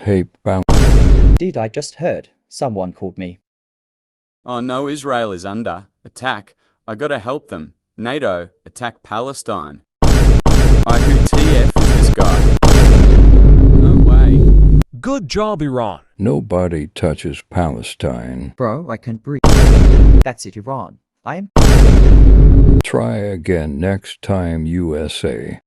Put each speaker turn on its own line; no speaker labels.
Hey, bound.
Did I just heard someone called me?
Oh no, Israel is under attack. I gotta help them. NATO, attack Palestine. Who TF is this guy? No way.
Good job, Iran.
Nobody touches Palestine.
Bro, I can't breathe. That's it, Iran. I am.
Try again next time, USA.